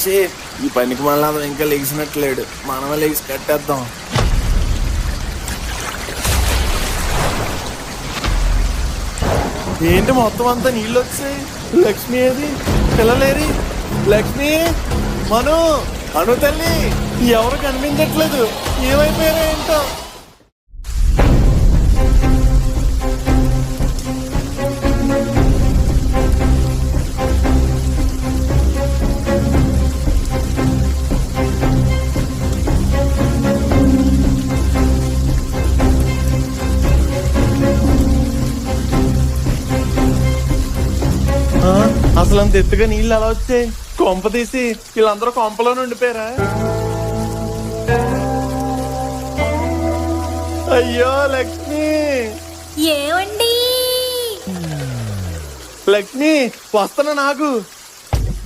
షే ఈ పనికి మళ్ళీ ఇంకా లెగిసినట్లేడు, మనమే లెగిసి కట్టేద్దాం. ఏంటి మొత్తం అంతా నీళ్ళు వచ్చాయి? లక్ష్మి ఏది? పిల్లలేరి? లక్ష్మి, మను, అను తల్లి ఎవరు కనిపించట్లేదు, ఏమైపోయారో ఏంటో. అసలు అంత ఎత్తుగా నీళ్ళు ఎలా వచ్చాయి? కొంప తీసి వీళ్ళందరూ కొంపలోనే ఉండిపోయారా? అయ్యో లక్ష్మి, ఏమండి? లక్ష్మి వస్తున్నా నాకు.